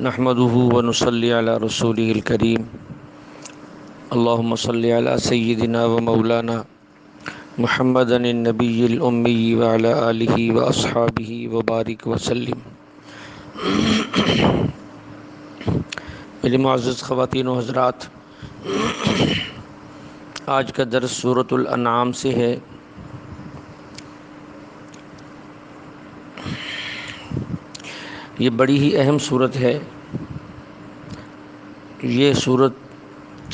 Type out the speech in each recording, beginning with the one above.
نحمده ونصلي على رسوله الكريم اللهم صل على سيدنا ومولانا محمد النبي الأمي وعلى آله وأصحابه وبارك وسلم۔ میری معزز خواتین و حضرات، آج کا درس سورۃ الانعام سے ہے۔ یہ بڑی ہی اہم صورت ہے۔ یہ صورت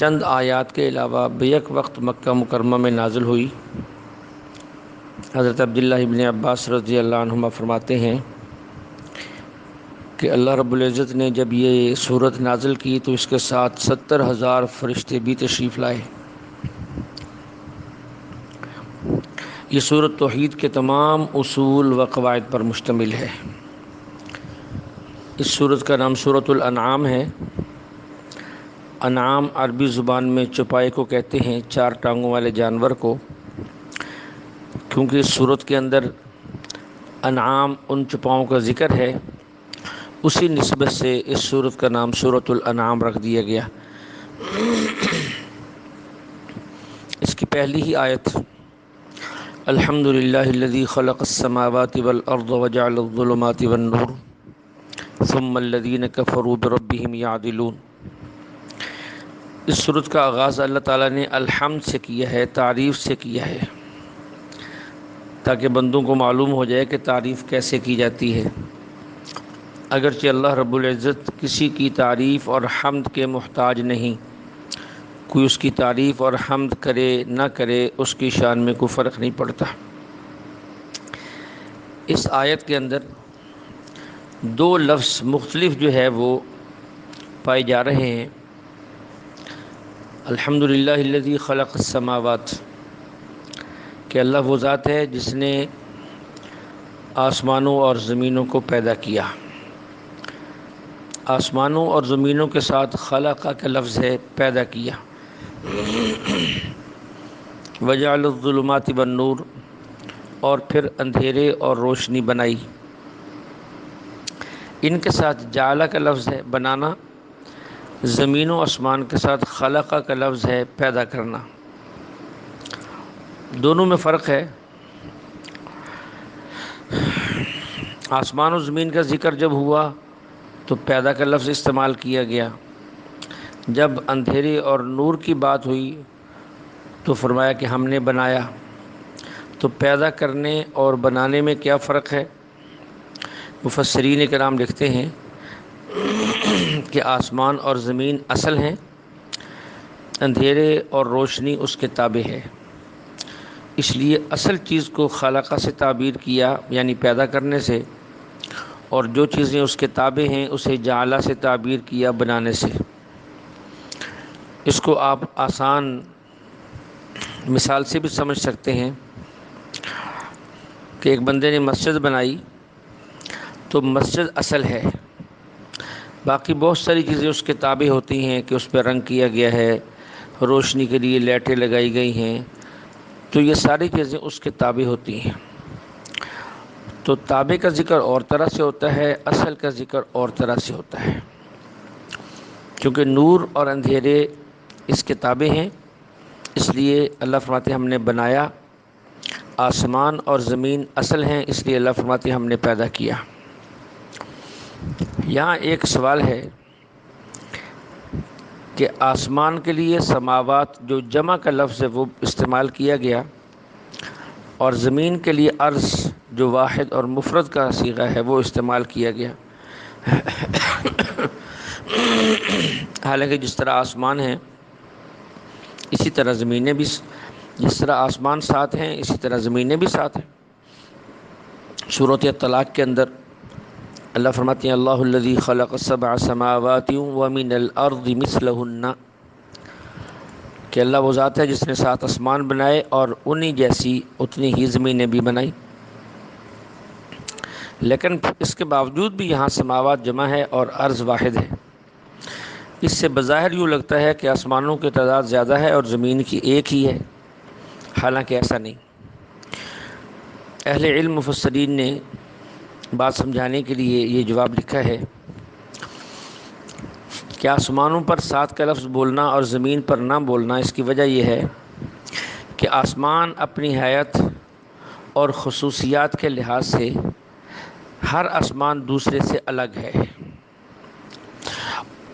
چند آیات کے علاوہ بیک وقت مکہ مکرمہ میں نازل ہوئی۔ حضرت عبداللہ ابن عباس رضی اللہ عنہما فرماتے ہیں کہ اللہ رب العزت نے جب یہ صورت نازل کی تو اس کے ساتھ 70,000 فرشتے بھی تشریف لائے۔ یہ صورت توحید کے تمام اصول و قواعد پر مشتمل ہے۔ اس صورت کا نام سورۃ الانعام ہے۔ انعام عربی زبان میں چوپائے کو کہتے ہیں، 4 ٹانگوں والے جانور کو، کیونکہ اس صورت کے اندر انعام ان چوپاؤں کا ذکر ہے، اسی نسبت سے اس صورت کا نام سورۃ الانعام رکھ دیا گیا۔ اس کی پہلی ہی آیت الحمد للہ الذی خلق السماوات والارض وجعل الظلمات والنور ثم الذین کفروا بربہم یعدلون۔ اس صورت کا آغاز اللہ تعالیٰ نے الحمد سے کیا ہے، تعریف سے کیا ہے، تاکہ بندوں کو معلوم ہو جائے کہ تعریف کیسے کی جاتی ہے۔ اگرچہ اللہ رب العزت کسی کی تعریف اور حمد کے محتاج نہیں، کوئی اس کی تعریف اور حمد کرے نہ کرے اس کی شان میں کوئی فرق نہیں پڑتا۔ اس آیت کے اندر 2 لفظ مختلف جو ہے وہ پائے جا رہے ہیں۔ الحمدللہ الذی خلق السماوات، کہ اللہ وہ ذات ہے جس نے آسمانوں اور زمینوں کو پیدا کیا۔ آسمانوں اور زمینوں کے ساتھ خلق کا لفظ ہے، پیدا کیا۔ وجعل الظلمات والنور، اور پھر اندھیرے اور روشنی بنائی۔ ان کے ساتھ جعل کا لفظ ہے، بنانا، زمین و آسمان کے ساتھ خلق کا لفظ ہے، پیدا کرنا۔ دونوں میں فرق ہے۔ آسمان و زمین کا ذکر جب ہوا تو پیدا کا لفظ استعمال کیا گیا، جب اندھیرے اور نور کی بات ہوئی تو فرمایا کہ ہم نے بنایا۔ تو پیدا کرنے اور بنانے میں کیا فرق ہے؟ مفسرین کرام لکھتے ہیں کہ آسمان اور زمین اصل ہیں، اندھیرے اور روشنی اس کے تابع ہے۔ اس لیے اصل چیز کو خلقہ سے تعبیر کیا، یعنی پیدا کرنے سے، اور جو چیزیں اس کے تابع ہیں اسے جعلہ سے تعبیر کیا، بنانے سے۔ اس کو آپ آسان مثال سے بھی سمجھ سکتے ہیں کہ ایک بندے نے مسجد بنائی تو مسجد اصل ہے، باقی بہت ساری چیزیں اس کے تابع ہوتی ہیں کہ اس پہ رنگ کیا گیا ہے، روشنی کے لیے لائٹیں لگائی گئی ہیں، تو یہ ساری چیزیں اس کے تابع ہوتی ہیں۔ تو تابع کا ذکر اور طرح سے ہوتا ہے، اصل کا ذکر اور طرح سے ہوتا ہے، کیونکہ نور اور اندھیرے اس کے تابع ہیں۔ اس لیے اللہ فرماتے ہیں ہم نے بنایا، آسمان اور زمین اصل ہیں، اس لیے اللہ فرماتے ہیں ہم نے پیدا کیا۔ یہاں ایک سوال ہے کہ آسمان کے لیے سماوات جو جمع کا لفظ ہے وہ استعمال کیا گیا، اور زمین کے لیے ارض جو واحد اور مفرد کا صیغہ ہے وہ استعمال کیا گیا۔ حالانکہ جس طرح آسمان ہیں اسی طرح زمینیں بھی، جس طرح آسمان ساتھ ہیں اسی طرح زمینیں بھی ساتھ ہیں۔ سورۃ طلاق کے اندر اللہ فرماتے ہیں اللہ الذی خلق 7 سماوات ومن الارض مثلہن، کہ اللہ وہ ذات ہے جس نے 7 آسمان بنائے اور انہی جیسی اتنی ہی زمینیں بھی بنائی۔ لیکن اس کے باوجود بھی یہاں سماوات جمع ہے اور ارض واحد ہے۔ اس سے بظاہر یوں لگتا ہے کہ آسمانوں کی تعداد زیادہ ہے اور زمین کی ایک ہی ہے، حالانکہ ایسا نہیں۔ اہل علم مفسرین نے بات سمجھانے کے لیے یہ جواب لکھا ہے کہ آسمانوں پر 7 کا لفظ بولنا اور زمین پر نہ بولنا، اس کی وجہ یہ ہے کہ آسمان اپنی حیت اور خصوصیات کے لحاظ سے ہر آسمان دوسرے سے الگ ہے،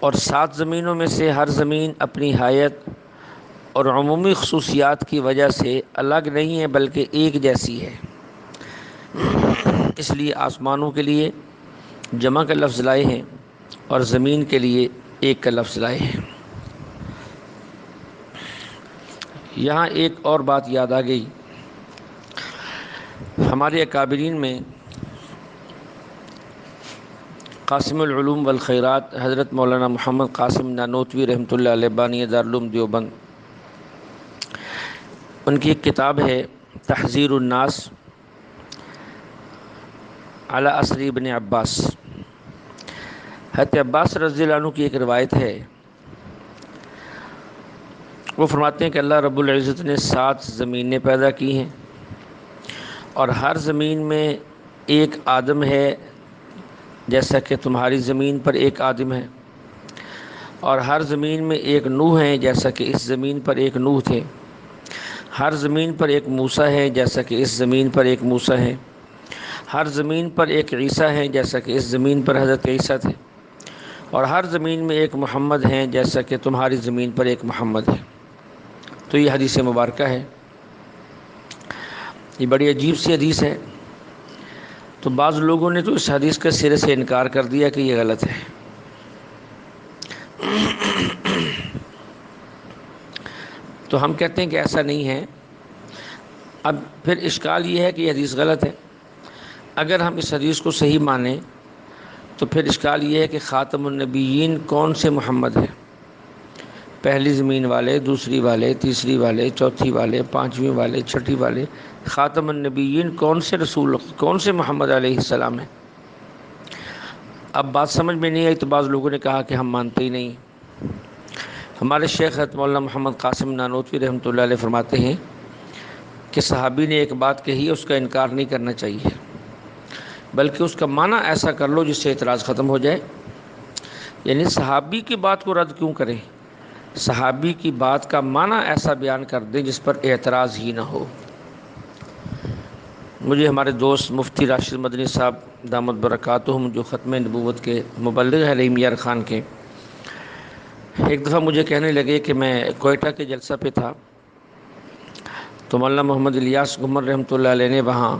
اور 7 زمینوں میں سے ہر زمین اپنی حیت اور عمومی خصوصیات کی وجہ سے الگ نہیں ہے بلکہ ایک جیسی ہے۔ اس لیے آسمانوں کے لیے جمع کا لفظ لائے ہیں اور زمین کے لیے ایک کا لفظ لائے ہیں۔ یہاں ایک اور بات یاد آ گئی، ہمارے اکابرین میں قاسم العلوم والخیرات حضرت مولانا محمد قاسم نانوتوی رحمۃ اللہ علیہ بانی دارالعلوم دیوبند، ان کی ایک کتاب ہے تحذیر الناس علی اثر ابن عباس۔ حضرت عباس رضی اللہ عنہ کی ایک روایت ہے، وہ فرماتے ہیں کہ اللہ رب العزت نے 7 زمینیں پیدا کی ہیں، اور ہر زمین میں ایک آدم ہے جیسا کہ تمہاری زمین پر ایک آدم ہے، اور ہر زمین میں ایک نوح ہے جیسا کہ اس زمین پر ایک نوح تھے، ہر زمین پر ایک موسیٰ ہے جیسا کہ اس زمین پر ایک موسیٰ ہے، ہر زمین پر ایک عیسیٰ ہے جیسا کہ اس زمین پر حضرت عیسیٰ تھے، اور ہر زمین میں ایک محمد ہیں جیسا کہ تمہاری زمین پر ایک محمد ہے۔ تو یہ حدیث مبارکہ ہے، یہ بڑی عجیب سی حدیث ہے۔ تو بعض لوگوں نے تو اس حدیث کا سرے سے انکار کر دیا کہ یہ غلط ہے۔ تو ہم کہتے ہیں کہ ایسا نہیں ہے۔ اب پھر اشکال یہ ہے کہ یہ حدیث غلط ہے۔ اگر ہم اس حدیث کو صحیح مانیں تو پھر اشکال یہ ہے کہ خاتم النبیین کون سے محمد ہیں؟ پہلی زمین والے، دوسری والے، تیسری والے، چوتھی والے، پانچویں والے، چھٹی والے، خاتم النبیین کون سے رسول، کون سے محمد علیہ السلام ہیں؟ اب بات سمجھ میں نہیں آئی تو بعض لوگوں نے کہا کہ ہم مانتے ہی نہیں۔ ہمارے شیخ حضرت مولانا محمد قاسم نانوتوی رحمۃ اللہ علیہ فرماتے ہیں کہ صحابی نے ایک بات کہی ہے، اس کا انکار نہیں کرنا چاہیے، بلکہ اس کا معنی ایسا کر لو جس سے اعتراض ختم ہو جائے۔ یعنی صحابی کی بات کو رد کیوں کریں، صحابی کی بات کا معنی ایسا بیان کر دیں جس پر اعتراض ہی نہ ہو۔ مجھے ہمارے دوست مفتی راشد مدنی صاحب دامت برکاتہم، جو ختم نبوت کے مبلغ ہیں رحیم یار خان کے، ایک دفعہ مجھے کہنے لگے کہ میں کوئٹہ کے جلسہ پہ تھا تو مولانا محمد الیاس گھمر رحمۃ اللہ علیہ نے وہاں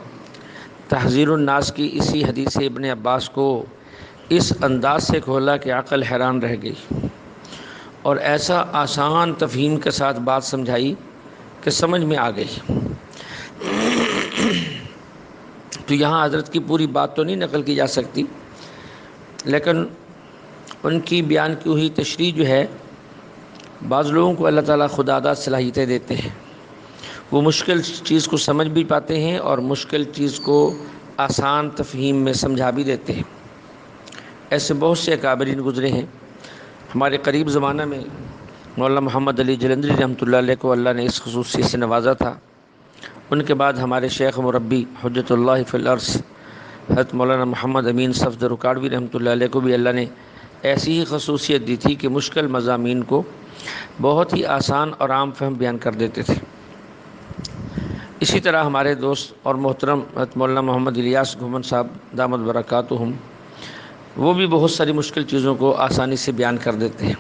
تحذیر الناس کی اسی حدیث ابن عباس کو اس انداز سے کھولا کہ عقل حیران رہ گئی، اور ایسا آسان تفہیم کے ساتھ بات سمجھائی کہ سمجھ میں آ گئی۔ تو یہاں حضرت کی پوری بات تو نہیں نقل کی جا سکتی، لیکن ان کی بیان کی ہوئی تشریح جو ہے، بعض لوگوں کو اللہ تعالیٰ خودآداد صلاحیتیں دیتے ہیں، وہ مشکل چیز کو سمجھ بھی پاتے ہیں اور مشکل چیز کو آسان تفہیم میں سمجھا بھی دیتے ہیں۔ ایسے بہت سے اکابرین گزرے ہیں۔ ہمارے قریب زمانہ میں مولانا محمد علی جلندری رحمۃ اللہ علیہ کو اللہ نے اس خصوصیت سے نوازا تھا۔ ان کے بعد ہمارے شیخ مربی حجت اللہ فی الارض حضرت مولانا محمد امین صفدر رکاڑوی رحمۃ اللہ علیہ کو بھی اللہ نے ایسی ہی خصوصیت دی تھی کہ مشکل مضامین کو بہت ہی آسان اور عام فہم بیان کر دیتے تھے۔ اسی طرح ہمارے دوست اور محترم حضرت مولانا محمد الیاس گھمن صاحب دامت برکاتہم، وہ بھی بہت ساری مشکل چیزوں کو آسانی سے بیان کر دیتے ہیں۔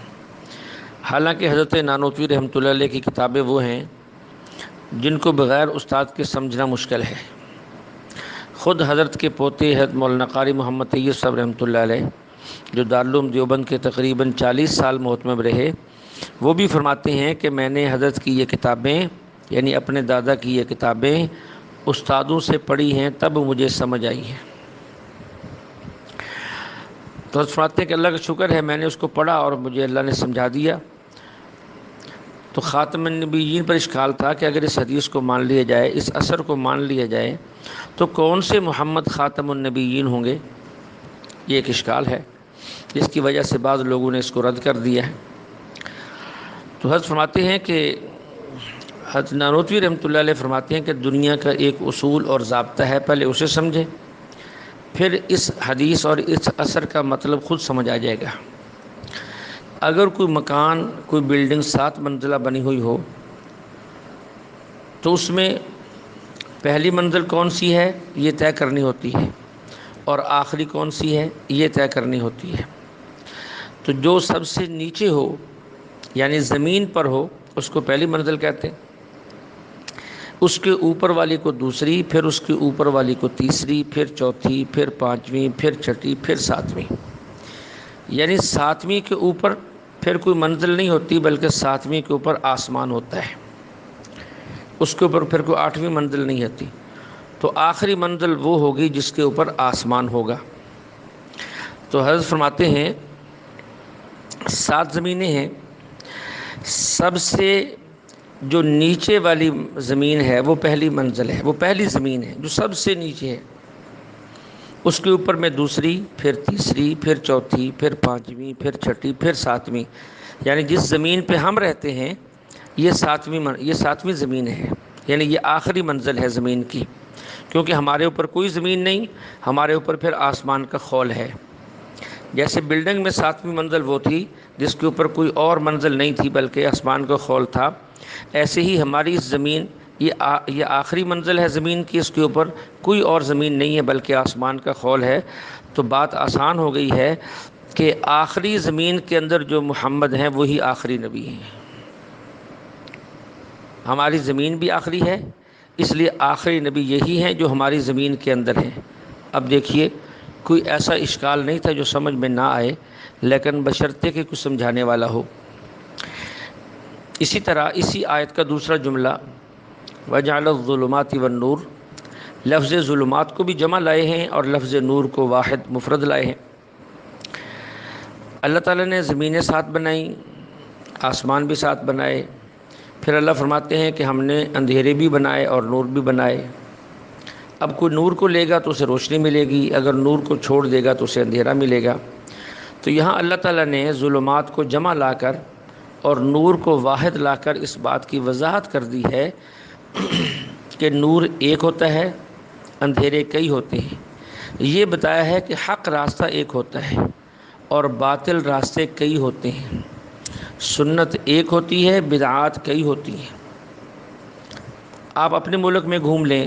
حالانکہ حضرت نانوتوی رحمۃ اللہ علیہ کی کتابیں وہ ہیں جن کو بغیر استاد کے سمجھنا مشکل ہے۔ خود حضرت کے پوتے حضرت مولانا قاری محمد طیب صاحب رحمۃ اللہ علیہ، جو دارالعلوم دیوبند کے تقریباً 40 سال محتمم رہے، وہ بھی فرماتے ہیں کہ میں نے حضرت کی یہ کتابیں، یعنی اپنے دادا کی یہ کتابیں استادوں سے پڑھی ہیں تب مجھے سمجھ آئی ہیں۔ تو حضرت فرماتے ہیں کہ اللہ کا شکر ہے میں نے اس کو پڑھا اور مجھے اللہ نے سمجھا دیا۔ تو خاتم النبیین پر اشکال تھا کہ اگر اس حدیث کو مان لیا جائے، اس اثر کو مان لیا جائے، تو کون سے محمد خاتم النبیین ہوں گے؟ یہ ایک اشکال ہے، جس کی وجہ سے بعض لوگوں نے اس کو رد کر دیا ہے۔ تو حضرت فرماتے ہیں کہ حضرت نانوتوی رحمۃ اللہ علیہ فرماتے ہیں کہ دنیا کا ایک اصول اور ضابطہ ہے، پہلے اسے سمجھیں، پھر اس حدیث اور اس اثر کا مطلب خود سمجھ آ جائے گا۔ اگر کوئی مکان، کوئی بلڈنگ 7 منزلہ بنی ہوئی ہو تو اس میں پہلی منزل کون سی ہے یہ طے کرنی ہوتی ہے، اور آخری کون سی ہے یہ طے کرنی ہوتی ہے۔ تو جو سب سے نیچے ہو یعنی زمین پر ہو اس کو پہلی منزل کہتے ہیں، اس کے اوپر والی کو دوسری، پھر اس کے اوپر والی کو تیسری، پھر چوتھی، پھر پانچویں، پھر چھٹی، پھر ساتویں۔ یعنی ساتویں کے اوپر پھر کوئی منزل نہیں ہوتی بلکہ ساتویں کے اوپر آسمان ہوتا ہے، اس کے اوپر پھر کوئی 8ویں منزل نہیں ہوتی۔ تو آخری منزل وہ ہوگی جس کے اوپر آسمان ہوگا۔ تو حضرت فرماتے ہیں 7 زمینیں ہیں، سب سے جو نیچے والی زمین ہے وہ پہلی منزل ہے، وہ پہلی زمین ہے جو سب سے نیچے ہے، اس کے اوپر میں دوسری، پھر تیسری، پھر چوتھی، پھر پانچویں، پھر چھٹی، پھر ساتویں۔ یعنی جس زمین پہ ہم رہتے ہیں یہ ساتویں زمین ہے، یعنی یہ آخری منزل ہے زمین کی، کیونکہ ہمارے اوپر کوئی زمین نہیں، ہمارے اوپر پھر آسمان کا خول ہے۔ جیسے بلڈنگ میں 7ویں منزل وہ تھی جس کے اوپر کوئی اور منزل نہیں تھی بلکہ آسمان کا خول تھا، ایسے ہی ہماری زمین یہ آخری منزل ہے زمین کی، اس کے اوپر کوئی اور زمین نہیں ہے بلکہ آسمان کا خول ہے۔ تو بات آسان ہو گئی ہے کہ آخری زمین کے اندر جو محمد ہیں وہی آخری نبی ہیں۔ ہماری زمین بھی آخری ہے، اس لیے آخری نبی یہی ہیں جو ہماری زمین کے اندر ہیں۔ اب دیکھیے کوئی ایسا اشکال نہیں تھا جو سمجھ میں نہ آئے، لیکن بشرطے کہ کچھ سمجھانے والا ہو۔ اسی طرح اسی آیت کا دوسرا جملہ وَجَعَلَ الظُّلُمَاتِ وَالنُّورِ، لفظ ظلمات کو بھی جمع لائے ہیں اور لفظ نور کو واحد مفرد لائے ہیں۔ اللہ تعالیٰ نے زمینیں 7 بنائیں، آسمان بھی 7 بنائے، پھر اللہ فرماتے ہیں کہ ہم نے اندھیرے بھی بنائے اور نور بھی بنائے۔ اب کوئی نور کو لے گا تو اسے روشنی ملے گی، اگر نور کو چھوڑ دے گا تو اسے اندھیرا ملے گا۔ تو یہاں اللہ تعالیٰ نے ظلمات کو جمع لا کر اور نور کو واحد لا کر اس بات کی وضاحت کر دی ہے کہ نور ایک ہوتا ہے، اندھیرے کئی ہوتے ہیں۔ یہ بتایا ہے کہ حق راستہ ایک ہوتا ہے اور باطل راستے کئی ہوتے ہیں، سنت ایک ہوتی ہے، بدعات کئی ہوتی ہیں۔ آپ اپنے ملک میں گھوم لیں،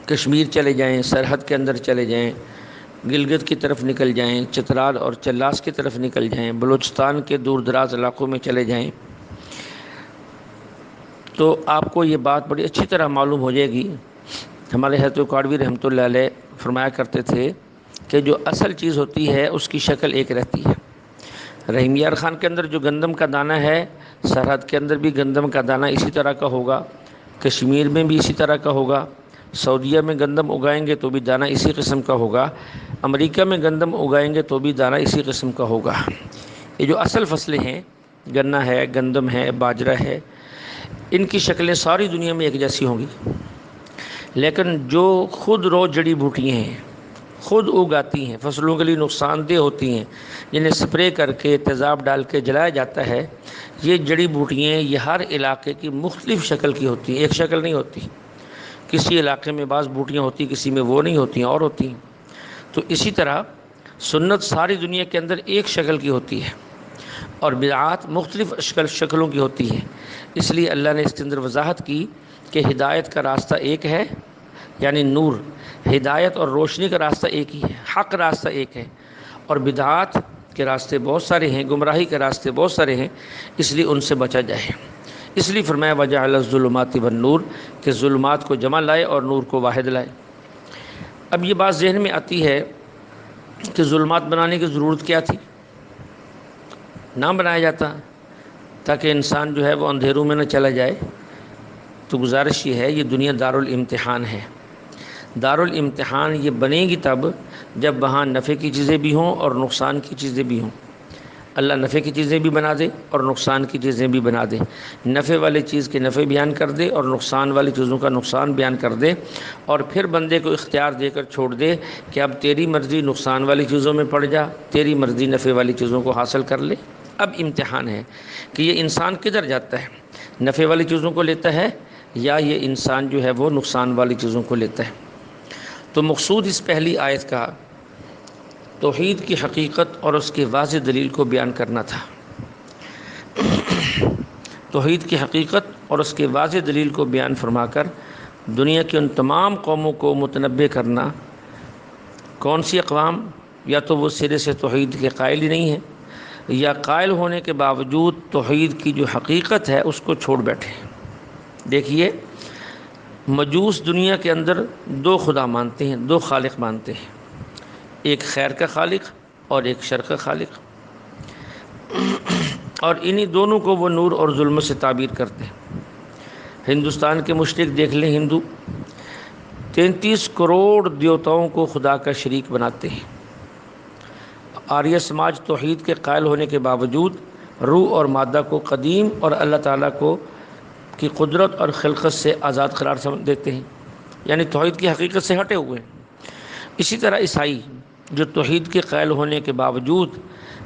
کشمیر چلے جائیں، سرحد کے اندر چلے جائیں، گلگت کی طرف نکل جائیں، چترال اور چلاس کی طرف نکل جائیں، بلوچستان کے دور دراز علاقوں میں چلے جائیں، تو آپ کو یہ بات بڑی اچھی طرح معلوم ہو جائے گی۔ ہمارے حضرت کاڑوی رحمۃ اللہ علیہ فرمایا کرتے تھے کہ جو اصل چیز ہوتی ہے اس کی شکل ایک رہتی ہے۔ رحیم یار خان کے اندر جو گندم کا دانہ ہے، سرحد کے اندر بھی گندم کا دانہ اسی طرح کا ہوگا، کشمیر میں بھی اسی طرح کا ہوگا، سعودیہ میں گندم اگائیں گے تو بھی دانہ اسی قسم کا ہوگا، امریکہ میں گندم اگائیں گے تو بھی دانہ اسی قسم کا ہوگا۔ یہ جو اصل فصلیں ہیں، گنا ہے، گندم ہے، باجرہ ہے، ان کی شکلیں ساری دنیا میں ایک جیسی ہوں گی، لیکن جو خود رو جڑی بوٹیاں ہیں، خود اگاتی ہیں، فصلوں کے لیے نقصان دہ ہوتی ہیں، جنہیں سپرے کر کے تیزاب ڈال کے جلایا جاتا ہے، یہ جڑی بوٹیاں یہ ہر علاقے کی مختلف شکل کی ہوتی ہیں، ایک شکل نہیں ہوتی۔ کسی علاقے میں بعض بوٹیاں ہوتی، کسی میں وہ نہیں ہوتی ہیں اور ہوتی ہیں۔ تو اسی طرح سنت ساری دنیا کے اندر ایک شکل کی ہوتی ہے اور بدعات مختلف شکلوں کی ہوتی ہے۔ اس لیے اللہ نے اس کے اندر وضاحت کی کہ ہدایت کا راستہ ایک ہے، یعنی نور، ہدایت اور روشنی کا راستہ ایک ہی ہے، حق راستہ ایک ہے، اور بدعات کے راستے بہت سارے ہیں، گمراہی کے راستے بہت سارے ہیں، اس لیے ان سے بچا جائے۔ اس لیے فرمایا وَجَعَلَ الظُّلُمَاتِ وَالنُّورِ کہ ظلمات کو جمع لائے اور نور کو واحد لائے۔ اب یہ بات ذہن میں آتی ہے کہ ظلمات بنانے کی ضرورت کیا تھی؟ نہ بنایا جاتا تاکہ انسان جو ہے وہ اندھیروں میں نہ چلا جائے۔ تو گزارش یہ ہے، یہ دنیا دارالامتحان ہے۔ دارالامتحان یہ بنے گی تب جب وہاں نفع کی چیزیں بھی ہوں اور نقصان کی چیزیں بھی ہوں۔ اللہ نفع کی چیزیں بھی بنا دے اور نقصان کی چیزیں بھی بنا دے، نفع والی چیز کے نفع بیان کر دے اور نقصان والی چیزوں کا نقصان بیان کر دے، اور پھر بندے کو اختیار دے کر چھوڑ دے کہ اب تیری مرضی نقصان والی چیزوں میں پڑ جا، تیری مرضی نفع والی چیزوں کو حاصل کر لے۔ اب امتحان ہے کہ یہ انسان کدھر جاتا ہے، نفع والی چیزوں کو لیتا ہے یا یہ انسان جو ہے وہ نقصان والی چیزوں کو لیتا ہے۔ تو مقصود اس پہلی آیت کا توحید کی حقیقت اور اس کی واضح دلیل کو بیان کرنا تھا۔ توحید کی حقیقت اور اس کی واضح دلیل کو بیان فرما کر دنیا کی ان تمام قوموں کو متنبع کرنا۔ کون سی اقوام؟ یا تو وہ سرے سے توحید کے قائل ہی نہیں ہیں، یا قائل ہونے کے باوجود توحید کی جو حقیقت ہے اس کو چھوڑ بیٹھے۔ دیکھیے، مجوس دنیا کے اندر دو خدا مانتے ہیں، دو خالق مانتے ہیں، ایک خیر کا خالق اور ایک شر کا خالق، اور انہی دونوں کو وہ نور اور ظلمت سے تعبیر کرتے ہیں۔ ہندوستان کے مشرک دیکھ لیں، ہندو 33 کروڑ دیوتاؤں کو خدا کا شریک بناتے ہیں۔ آریہ سماج توحید کے قائل ہونے کے باوجود روح اور مادہ کو قدیم اور اللہ تعالیٰ کی قدرت اور خلقت سے آزاد قرار سمجھ دیتے ہیں، یعنی توحید کی حقیقت سے ہٹے ہوئے ہیں۔ اسی طرح عیسائی جو توحید کے قائل ہونے کے باوجود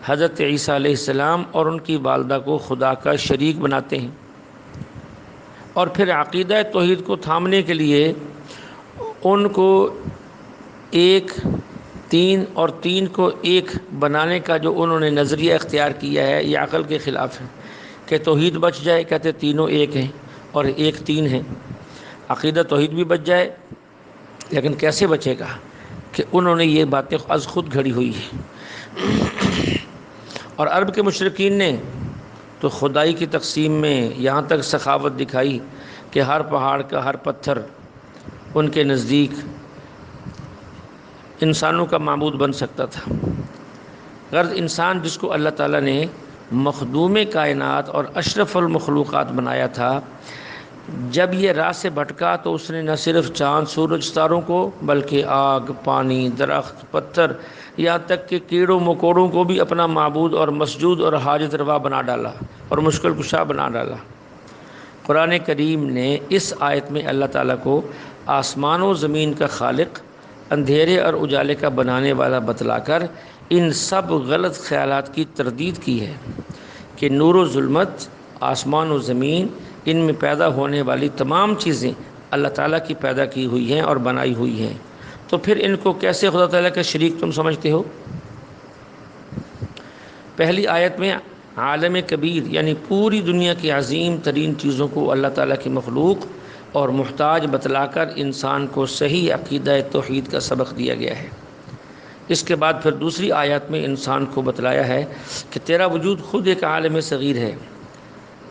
حضرت عیسیٰ علیہ السلام اور ان کی والدہ کو خدا کا شریک بناتے ہیں، اور پھر عقیدہ توحید کو تھامنے کے لیے ان کو ایک تین اور تین کو ایک بنانے کا جو انہوں نے نظریہ اختیار کیا ہے، یہ عقل کے خلاف ہے کہ توحید بچ جائے، کہتے تینوں ایک ہیں اور ایک تین ہیں۔ عقیدہ توحید بھی بچ جائے، لیکن کیسے بچے گا کہ انہوں نے یہ باتیں از خود گھڑی ہوئی ہیں۔ اور عرب کے مشرکین نے تو خدائی کی تقسیم میں یہاں تک سخاوت دکھائی کہ ہر پہاڑ کا ہر پتھر ان کے نزدیک انسانوں کا معبود بن سکتا تھا۔ غرض انسان جس کو اللہ تعالیٰ نے مخدوم کائنات اور اشرف المخلوقات بنایا تھا، جب یہ راہ سے بھٹکا تو اس نے نہ صرف چاند سورج ستاروں کو بلکہ آگ، پانی، درخت، پتھر، یہاں تک کہ کیڑوں مکوڑوں کو بھی اپنا معبود اور مسجود اور حاجت روا بنا ڈالا اور مشکل کشا بنا ڈالا۔ قرآن کریم نے اس آیت میں اللہ تعالیٰ کو آسمان و زمین کا خالق، اندھیرے اور اجالے کا بنانے والا بتلا کر ان سب غلط خیالات کی تردید کی ہے کہ نور و ظلمت، آسمان و زمین، ان میں پیدا ہونے والی تمام چیزیں اللہ تعالیٰ کی پیدا کی ہوئی ہیں اور بنائی ہوئی ہیں، تو پھر ان کو کیسے خدا تعالیٰ کا شریک تم سمجھتے ہو؟ پہلی آیت میں عالم کبیر یعنی پوری دنیا کی عظیم ترین چیزوں کو اللہ تعالیٰ کی مخلوق اور محتاج بتلا کر انسان کو صحیح عقیدہ توحید کا سبق دیا گیا ہے۔ اس کے بعد پھر دوسری آیات میں انسان کو بتلایا ہے کہ تیرا وجود خود ایک عالم صغیر ہے،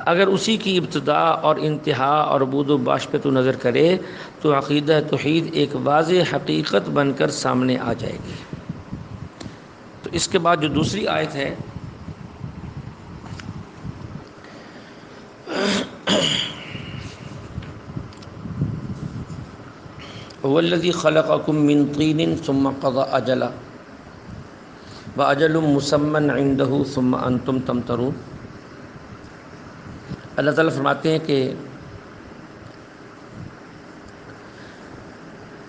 اگر اسی کی ابتدا اور انتہا اور بود و باش پہ تو نظر کرے تو عقیدہ توحید ایک واضح حقیقت بن کر سامنے آ جائے گی۔ تو اس کے بعد جو دوسری آیت ہے، وَالَّذِي خَلَقَكُم مِّن طِينٍ ثُمَّ قَضَىٰ أَجَلًا وَأَجَلٌ مُّسَمًّى عِندَهُ ثُمَّ أَنتُمْ تَمْتَرُونَ۔ اللہ تعالیٰ فرماتے ہیں کہ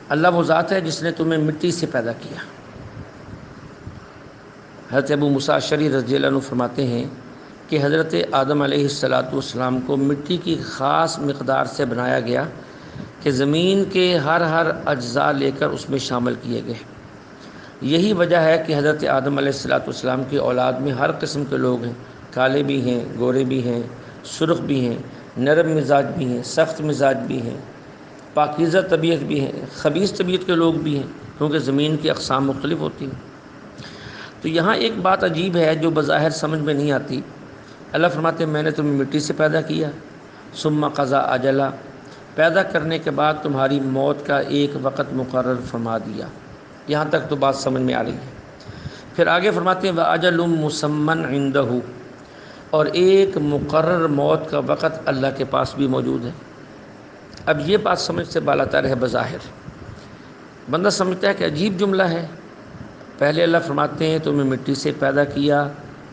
اللہ وہ ذات ہے جس نے تمہیں مٹی سے پیدا کیا۔ حضرت ابو موسیٰ اشعری رضی اللہ عنہ فرماتے ہیں کہ حضرت آدم علیہ السلام کو مٹی کی خاص مقدار سے بنایا گیا کہ زمین کے ہر اجزاء لے کر اس میں شامل کیے گئے۔ یہی وجہ ہے کہ حضرت آدم علیہ السلام کی اولاد میں ہر قسم کے لوگ ہیں، کالے بھی ہیں، گورے بھی ہیں، سرخ بھی ہیں، نرم مزاج بھی ہیں، سخت مزاج بھی ہیں، پاکیزہ طبیعت بھی ہیں، خبیث طبیعت کے لوگ بھی ہیں، کیونکہ زمین کی اقسام مختلف ہوتی ہیں۔ تو یہاں ایک بات عجیب ہے جو بظاہر سمجھ میں نہیں آتی۔ اللہ فرماتے ہیں میں نے تمہیں مٹی سے پیدا کیا، ثم قضا اجلا، پیدا کرنے کے بعد تمہاری موت کا ایک وقت مقرر فرما دیا۔ یہاں تک تو بات سمجھ میں آ رہی ہے۔ پھر آگے فرماتے ہیں وَأَجَلٌ مُّسَمًّى عِندَهُ، اور ایک مقرر موت کا وقت اللہ کے پاس بھی موجود ہے۔ اب یہ بات سمجھ سے بالاتر ہے بظاہر، بندہ سمجھتا ہے کہ عجیب جملہ ہے۔ پہلے اللہ فرماتے ہیں تمہیں مٹی سے پیدا کیا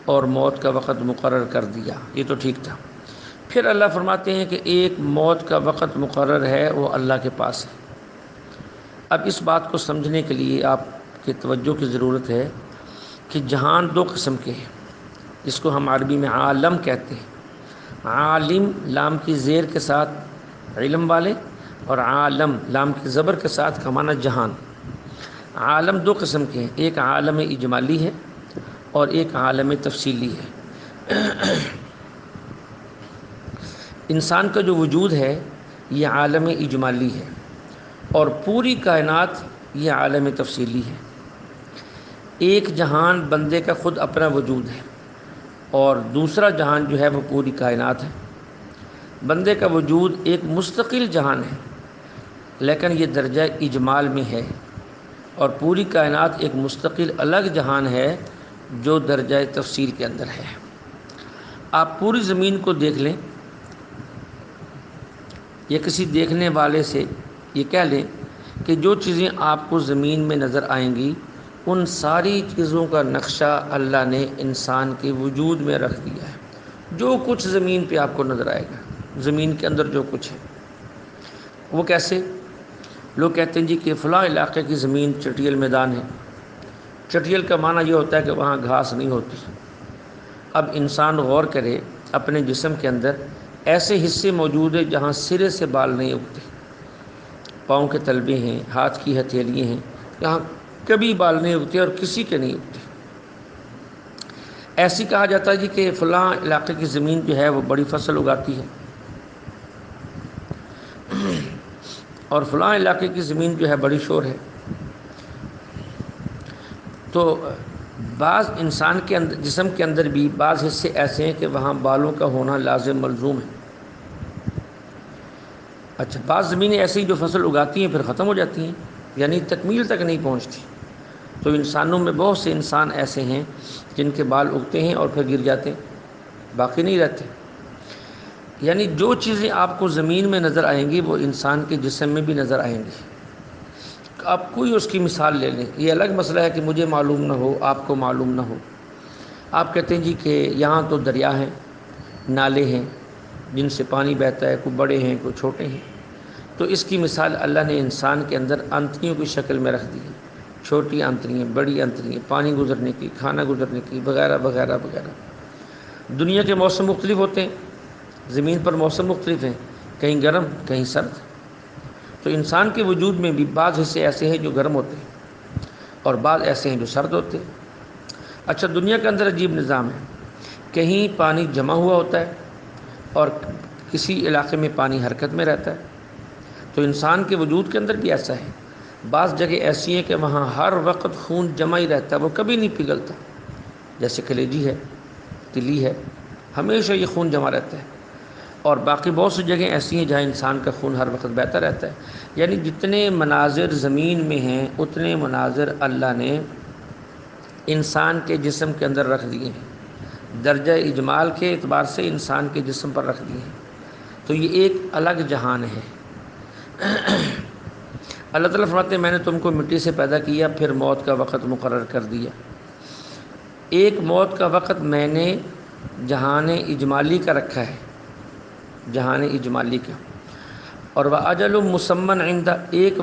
اور موت کا وقت مقرر کر دیا، یہ تو ٹھیک تھا۔ پھر اللہ فرماتے ہیں کہ ایک موت کا وقت مقرر ہے، وہ اللہ کے پاس ہے۔ اب اس بات کو سمجھنے کے لیے آپ کی توجہ کی ضرورت ہے کہ جہان دو قسم کے ہیں، جس کو ہم عربی میں عالم کہتے ہیں۔ عالم لام کی زیر کے ساتھ علم والے، اور عالم لام کی زبر کے ساتھ کا معنی جہان۔ عالم دو قسم کے ہیں، ایک عالم اجمالی ہے اور ایک عالم تفصیلی ہے۔ انسان کا جو وجود ہے یہ عالم اجمالی ہے اور پوری کائنات یہ عالم تفصیلی ہے۔ ایک جہان بندے کا خود اپنا وجود ہے اور دوسرا جہان جو ہے وہ پوری کائنات ہے۔ بندے کا وجود ایک مستقل جہان ہے لیکن یہ درجہ اجمال میں ہے، اور پوری کائنات ایک مستقل الگ جہان ہے جو درجہ تفصیل کے اندر ہے۔ آپ پوری زمین کو دیکھ لیں یا کسی دیکھنے والے سے یہ کہہ لیں کہ جو چیزیں آپ کو زمین میں نظر آئیں گی ان ساری چیزوں کا نقشہ اللہ نے انسان کے وجود میں رکھ دیا ہے۔ جو کچھ زمین پہ آپ کو نظر آئے گا، زمین کے اندر جو کچھ ہے وہ کیسے؟ لوگ کہتے ہیں جی کہ فلاں علاقے کی زمین چٹیل میدان ہے۔ چٹیل کا معنی یہ ہوتا ہے کہ وہاں گھاس نہیں ہوتی۔ اب انسان غور کرے، اپنے جسم کے اندر ایسے حصے موجود ہیں جہاں سرے سے بال نہیں اگتے، پاؤں کے تلوے ہیں، ہاتھ کی ہتھیلیاں ہیں، یہاں کبھی بال نہیں اگتے اور کسی کے نہیں اگتے۔ ایسی کہا جاتا ہے جی کہ فلاں علاقے کی زمین جو ہے وہ بڑی فصل اگاتی ہے، اور فلاں علاقے کی زمین جو ہے بڑی شور ہے۔ تو بعض انسان کے اندر، جسم کے اندر بھی بعض حصے ایسے ہیں کہ وہاں بالوں کا ہونا لازم ملزوم ہے۔ اچھا، بعض زمینیں ایسی جو فصل اگاتی ہیں پھر ختم ہو جاتی ہیں، یعنی تکمیل تک نہیں پہنچتی۔ تو انسانوں میں بہت سے انسان ایسے ہیں جن کے بال اگتے ہیں اور پھر گر جاتے ہیں، باقی نہیں رہتے۔ یعنی جو چیزیں آپ کو زمین میں نظر آئیں گی وہ انسان کے جسم میں بھی نظر آئیں گی۔ آپ کوئی اس کی مثال لے لیں، یہ الگ مسئلہ ہے کہ مجھے معلوم نہ ہو، آپ کو معلوم نہ ہو۔ آپ کہتے ہیں جی کہ یہاں تو دریا ہیں، نالے ہیں جن سے پانی بہتا ہے، کوئی بڑے ہیں کوئی چھوٹے ہیں۔ تو اس کی مثال اللہ نے انسان کے اندر انتڑیوں کی شکل میں رکھ دی ہے، چھوٹی انتڑیاں، بڑی انتڑیاں، پانی گزرنے کی، کھانا گزرنے کی، وغیرہ وغیرہ وغیرہ۔ دنیا کے موسم مختلف ہوتے ہیں، زمین پر موسم مختلف ہیں، کہیں گرم کہیں سرد۔ تو انسان کے وجود میں بھی بعض حصے ایسے ہیں جو گرم ہوتے ہیں اور بعض ایسے ہیں جو سرد ہوتے ہیں۔ اچھا، دنیا کے اندر عجیب نظام ہے، کہیں پانی جمع ہوا ہوتا ہے اور کسی علاقے میں پانی حرکت میں رہتا ہے۔ تو انسان کے وجود کے اندر بھی ایسا ہے، بعض جگہ ایسی ہیں کہ وہاں ہر وقت خون جمع ہی رہتا ہے، وہ کبھی نہیں پگھلتا، جیسے کلیجی ہے، تلی ہے، ہمیشہ یہ خون جمع رہتا ہے۔ اور باقی بہت سی جگہیں ایسی ہیں جہاں انسان کا خون ہر وقت بہتا رہتا ہے۔ یعنی جتنے مناظر زمین میں ہیں اتنے مناظر اللہ نے انسان کے جسم کے اندر رکھ دیے ہیں، درجہ اجمال کے اعتبار سے انسان کے جسم پر رکھ دیے ہیں۔ تو یہ ایک الگ جہان ہے۔ اللہ تعالیٰ فرماتے ہیں میں نے تم کو مٹی سے پیدا کیا، پھر موت کا وقت مقرر کر دیا۔ ایک موت کا وقت میں نے جہان اجمالی کا رکھا ہے، جہان اجمالی کا، اور وَأَجَلٌ مُّسَمًّى عِندَ، ایک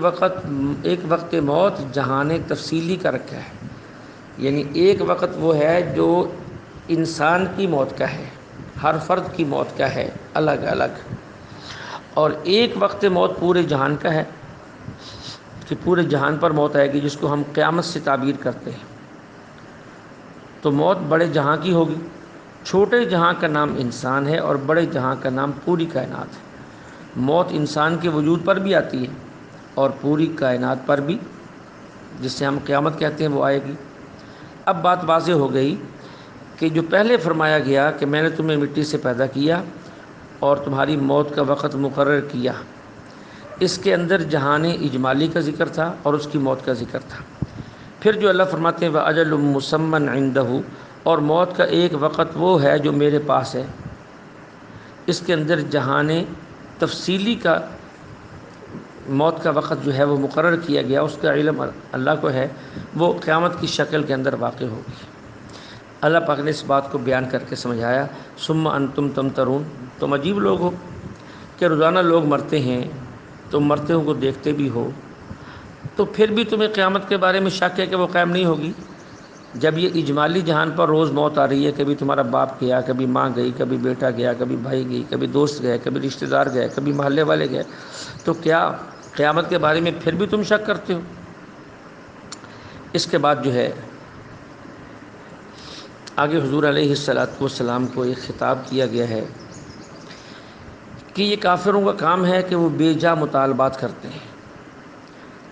وقت موت جہان تفصیلی کا رکھا ہے۔ یعنی ایک وقت وہ ہے جو انسان کی موت کا ہے، ہر فرد کی موت کا ہے الگ الگ، اور ایک وقت موت پورے جہان کا ہے کہ پورے جہان پر موت آئے گی، جس کو ہم قیامت سے تعبیر کرتے ہیں۔ تو موت بڑے جہاں کی ہوگی، چھوٹے جہاں کا نام انسان ہے اور بڑے جہاں کا نام پوری کائنات ہے۔ موت انسان کے وجود پر بھی آتی ہے اور پوری کائنات پر بھی، جس سے ہم قیامت کہتے ہیں، وہ آئے گی۔ اب بات واضح ہو گئی کہ جو پہلے فرمایا گیا کہ میں نے تمہیں مٹی سے پیدا کیا اور تمہاری موت کا وقت مقرر کیا، اس کے اندر جہان اجمالی کا ذکر تھا اور اس کی موت کا ذکر تھا۔ پھر جو اللہ فرماتے ہیں وَأَجَلٌ مُّسَمًّى عِندَهُ، اور موت کا ایک وقت وہ ہے جو میرے پاس ہے، اس کے اندر جہان تفصیلی کا موت کا وقت جو ہے وہ مقرر کیا گیا، اس کا علم اللہ کو ہے، وہ قیامت کی شکل کے اندر واقع ہوگی۔ اللہ پاک نے اس بات کو بیان کر کے سمجھایا ثم انتم تمترون، تم عجیب لوگ ہو کہ روزانہ لوگ مرتے ہیں، تم مرتے ہو کو دیکھتے بھی ہو، تو پھر بھی تمہیں قیامت کے بارے میں شک ہے کہ وہ قائم نہیں ہوگی، جب یہ اجمالی جہان پر روز موت آ رہی ہے۔ کبھی تمہارا باپ گیا، کبھی ماں گئی، کبھی بیٹا گیا، کبھی بھائی گئی، کبھی دوست گئے، کبھی رشتہ دار گئے، کبھی محلے والے گئے، تو کیا قیامت کے بارے میں پھر بھی تم شک کرتے ہو؟ اس کے بعد جو ہے آگے حضور علیہ السلام کو ایک خطاب کیا گیا ہے کہ یہ کافروں کا کام ہے کہ وہ بے جا مطالبات کرتے ہیں.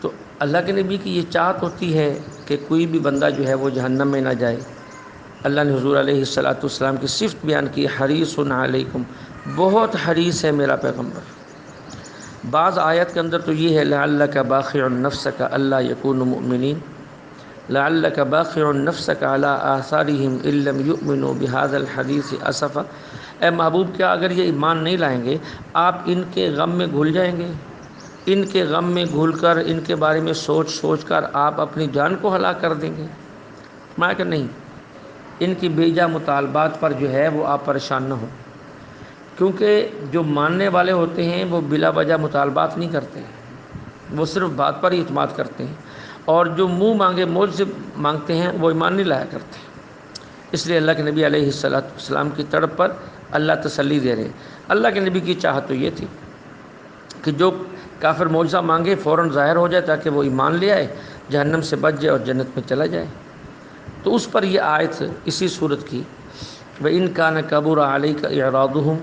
تو اللہ کے نبی کی یہ چاہت ہوتی ہے کہ کوئی بھی بندہ جو ہے وہ جہنم میں نہ جائے. اللہ نے حضور علیہ السلام کی صفت بیان کی، حریص علیکم، بہت حریص ہے میرا پیغمبر. بعض آیت کے اندر تو یہ ہے لعلک باخع نفسک الا یکونوا مؤمنین، لعلک باخع نفسک علی آثارہم ان لم یؤمنوا بہذا الحدیث اسفا. اے محبوب، کیا اگر یہ ایمان نہیں لائیں گے آپ ان کے غم میں گھل جائیں گے؟ ان کے غم میں گھل کر ان کے بارے میں سوچ کر آپ اپنی جان کو ہلاک کر دیں گے؟ میں کہ نہیں، ان کی بیجا مطالبات پر جو ہے وہ آپ پریشان نہ ہوں، کیونکہ جو ماننے والے ہوتے ہیں وہ بلا وجہ مطالبات نہیں کرتے ہیں، وہ صرف بات پر ہی اعتماد کرتے ہیں، اور جو منہ مانگے موج سے مانگتے ہیں وہ ایمان نہیں لایا کرتے. اس لیے اللہ کے نبی علیہ السلام کی تڑپ پر اللہ تسلی دے رہے ہیں. اللہ کے نبی کی چاہت تو یہ تھی کہ جو کافر معجزہ مانگے فوراً ظاہر ہو جائے تاکہ وہ ایمان لے آئے، جہنم سے بچ جائے اور جنت میں چلا جائے. تو اس پر یہ آیت اسی صورت کی وَإِن كَانَ كَبُرَ عَلَيْكَ إِعْرَاضُهُمْ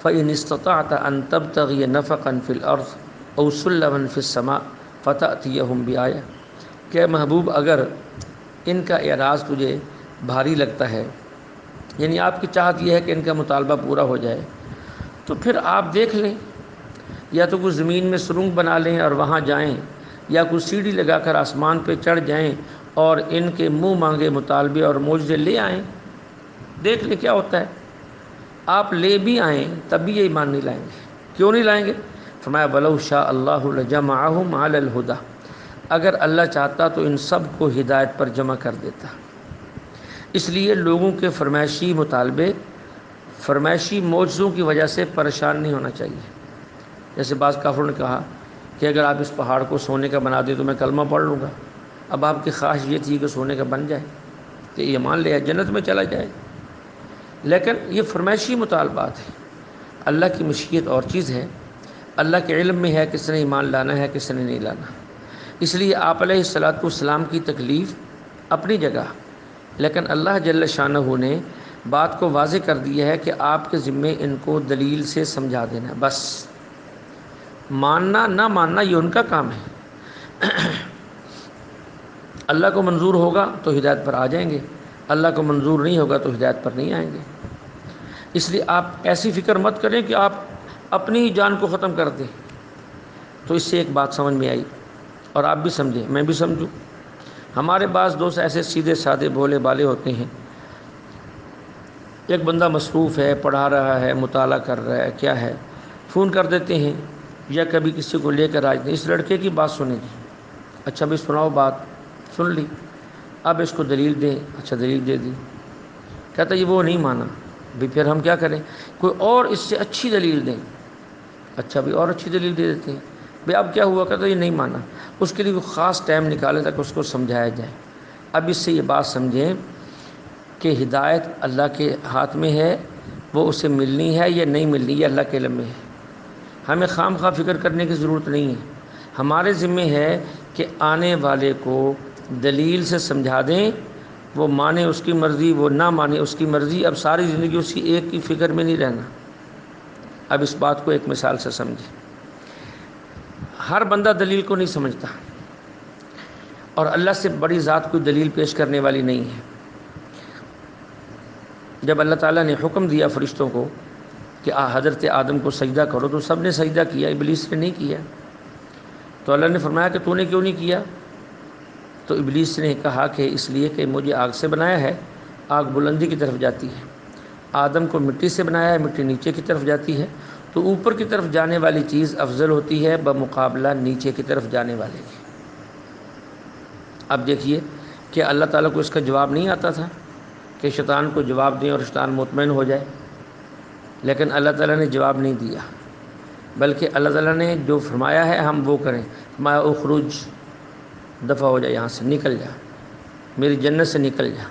فَإِنِ اسْتَطَعْتَ أَن تَبْتَغِيَ نَفَقًا فِي الْأَرْضِ أَوْ سُلَّمًا فِي السَّمَاءِ فَتَأْتِيَهُمْ بِآيَةٍ. کہ محبوب اگر ان کا اعراض تجھے بھاری لگتا ہے، یعنی آپ کی چاہت یہ ہے کہ ان کا مطالبہ پورا ہو جائے، تو پھر آپ دیکھ لیں، یا تو کوئی زمین میں سرنگ بنا لیں اور وہاں جائیں، یا کوئی سیڑھی لگا کر آسمان پہ چڑھ جائیں اور ان کے منہ مانگے مطالبے اور معجزے لے آئیں، دیکھ لیں کیا ہوتا ہے. آپ لے بھی آئیں تب بھی یہ ایمان نہیں لائیں گے. کیوں نہیں لائیں گے؟ فرمایا وَلَوْ شَاءَ اللَّهُ لَجَمَعَهُمْ عَلَى الْهُدَىٰ. اگر اللہ چاہتا تو ان سب کو ہدایت پر جمع کر دیتا. اس لیے لوگوں کے فرمائشی مطالبے، فرمائشی معجزوں کی وجہ سے پریشان نہیں ہونا چاہیے. جیسے بعض کافروں نے کہا کہ اگر آپ اس پہاڑ کو سونے کا بنا دیں تو میں کلمہ پڑھ لوں گا. اب آپ کی خواہش یہ تھی کہ سونے کا بن جائے تو یہ مان لیا جنت میں چلا جائے، لیکن یہ فرمائشی مطالبات ہیں. اللہ کی مشیت اور چیز ہے، اللہ کے علم میں ہے کس نے ایمان لانا ہے کس نے نہیں لانا. اس لیے آپ علیہ السلام کی تکلیف اپنی جگہ، لیکن اللہ جل شانہ نے بات کو واضح کر دیا ہے کہ آپ کے ذمے ان کو دلیل سے سمجھا دینا. بس ماننا نہ ماننا یہ ان کا کام ہے. اللہ کو منظور ہوگا تو ہدایت پر آ جائیں گے، اللہ کو منظور نہیں ہوگا تو ہدایت پر نہیں آئیں گے. اس لیے آپ ایسی فکر مت کریں کہ آپ اپنی ہی جان کو ختم کر دیں. تو اس سے ایک بات سمجھ میں آئی اور آپ بھی سمجھیں، میں بھی سمجھوں. ہمارے بعض دوست ایسے سیدھے سادے بھولے بالے ہوتے ہیں، ایک بندہ مصروف ہے، پڑھا رہا ہے، مطالعہ کر رہا ہے، کیا ہے، فون کر دیتے ہیں یا کبھی کسی کو لے کر آ جاتے ہیں، اس لڑکے کی بات سنیں گی، اچھا بھی سناؤ، بات سن لی، اب اس کو دلیل دیں، اچھا دلیل دے دی، کہتا یہ وہ نہیں مانا، بھی پھر ہم کیا کریں، کوئی اور اس سے اچھی دلیل دیں، اچھا بھی اور اچھی دلیل دے دیتے ہیں، بھئی اب کیا ہوا، کہتا یہ نہیں مانا، اس کے لیے کوئی خاص ٹائم نکالے تاکہ اس کو سمجھایا جائے. اب اس سے یہ بات سمجھیں کہ ہدایت اللہ کے ہاتھ میں ہے، وہ اسے ملنی ہے یا نہیں ملنی یہ اللہ کے علم میں ہے. ہمیں خام خواہ فکر کرنے کی ضرورت نہیں ہے. ہمارے ذمہ ہے کہ آنے والے کو دلیل سے سمجھا دیں، وہ مانے اس کی مرضی، وہ نہ مانے اس کی مرضی. اب ساری زندگی اسی ایک کی فکر میں نہیں رہنا. اب اس بات کو ایک مثال سے سمجھیں. ہر بندہ دلیل کو نہیں سمجھتا، اور اللہ سے بڑی ذات کوئی دلیل پیش کرنے والی نہیں ہے. جب اللہ تعالیٰ نے حکم دیا فرشتوں کو کہ حضرت آدم کو سجدہ کرو تو سب نے سجدہ کیا، ابلیس نے نہیں کیا. تو اللہ نے فرمایا کہ تو نے کیوں نہیں کیا؟ تو ابلیس نے کہا کہ اس لیے کہ مجھے آگ سے بنایا ہے، آگ بلندی کی طرف جاتی ہے، آدم کو مٹی سے بنایا ہے، مٹی نیچے کی طرف جاتی ہے، تو اوپر کی طرف جانے والی چیز افضل ہوتی ہے بمقابلہ نیچے کی طرف جانے والے کی. اب دیکھیے کہ اللہ تعالیٰ کو اس کا جواب نہیں آتا تھا کہ شیطان کو جواب دیں اور شیطان مطمئن ہو جائے، لیکن اللہ تعالیٰ نے جواب نہیں دیا، بلکہ اللہ تعالیٰ نے جو فرمایا ہے ہم وہ کریں. فرمایا اخرج، دفع ہو جائے، یہاں سے نکل جا، میری جنت سے نکل جا.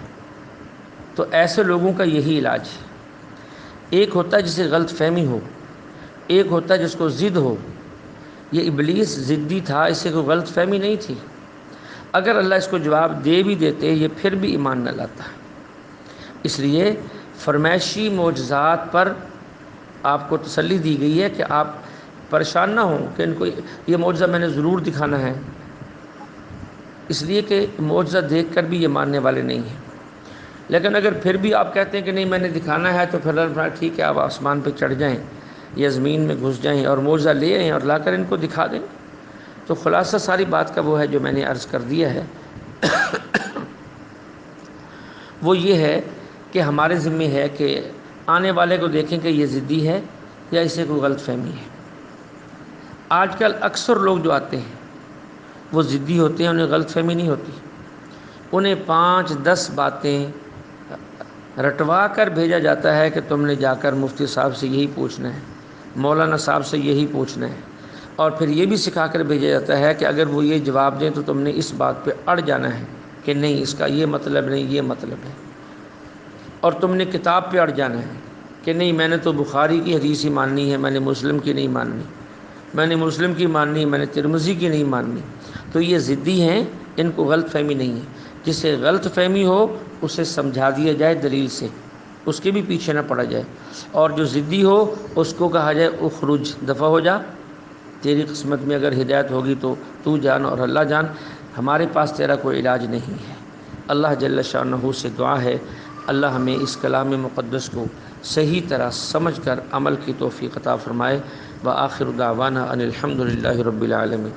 تو ایسے لوگوں کا یہی علاج ہے. ایک ہوتا ہے جسے غلط فہمی ہو، ایک ہوتا ہے جس کو ضد ہو. یہ ابلیس ضدی تھا، اسے کوئی غلط فہمی نہیں تھی. اگر اللہ اس کو جواب دے بھی دیتے یہ پھر بھی ایمان نہ لاتا۔ اس لیے فرمائشی معجزات پر آپ کو تسلی دی گئی ہے کہ آپ پریشان نہ ہوں کہ ان کو یہ معجزہ میں نے ضرور دکھانا ہے، اس لیے کہ معجزہ دیکھ کر بھی یہ ماننے والے نہیں ہیں۔ لیکن اگر پھر بھی آپ کہتے ہیں کہ نہیں میں نے دکھانا ہے، تو پھر اللہ ٹھیک ہے آپ آسمان پہ چڑھ جائیں یا زمین میں گھس جائیں اور معجزہ لے آئیں اور لا کر ان کو دکھا دیں۔ تو خلاصہ ساری بات کا وہ ہے جو میں نے عرض کر دیا ہے، وہ یہ ہے کہ ہمارے ذمہ ہے کہ آنے والے کو دیکھیں کہ یہ ضدی ہے یا اسے کوئی غلط فہمی ہے۔ آج کل اکثر لوگ جو آتے ہیں وہ ضدی ہوتے ہیں، انہیں غلط فہمی نہیں ہوتی، انہیں 5-10 باتیں رٹوا کر بھیجا جاتا ہے کہ تم نے جا کر مفتی صاحب سے یہی پوچھنا ہے، مولانا صاحب سے یہی پوچھنا ہے، اور پھر یہ بھی سکھا کر بھیجا جاتا ہے کہ اگر وہ یہ جواب دیں تو تم نے اس بات پہ اڑ جانا ہے کہ نہیں اس کا یہ مطلب نہیں یہ مطلب ہے، اور تم نے کتاب پہ اڑ جانا ہے کہ نہیں میں نے تو بخاری کی حدیث ہی ماننی ہے، میں نے مسلم کی نہیں ماننی، میں نے مسلم کی ماننی، میں نے ترمذی کی نہیں ماننی۔ تو یہ ضدی ہیں، ان کو غلط فہمی نہیں ہے۔ جسے غلط فہمی ہو اسے سمجھا دیا جائے دلیل سے، اس کے بھی پیچھے نہ پڑا جائے، اور جو ضدی ہو اس کو کہا جائے اخرج، دفع ہو جا، تیری قسمت میں اگر ہدایت ہوگی تو جان اور اللہ جان، ہمارے پاس تیرا کوئی علاج نہیں ہے۔ اللہ جل شانہ سے دعا ہے اللہ ہمیں اس کلام مقدس کو صحیح طرح سمجھ کر عمل کی توفیق عطا فرمائے۔ وآخر دعوانا ان الحمد للہ رب العالمین۔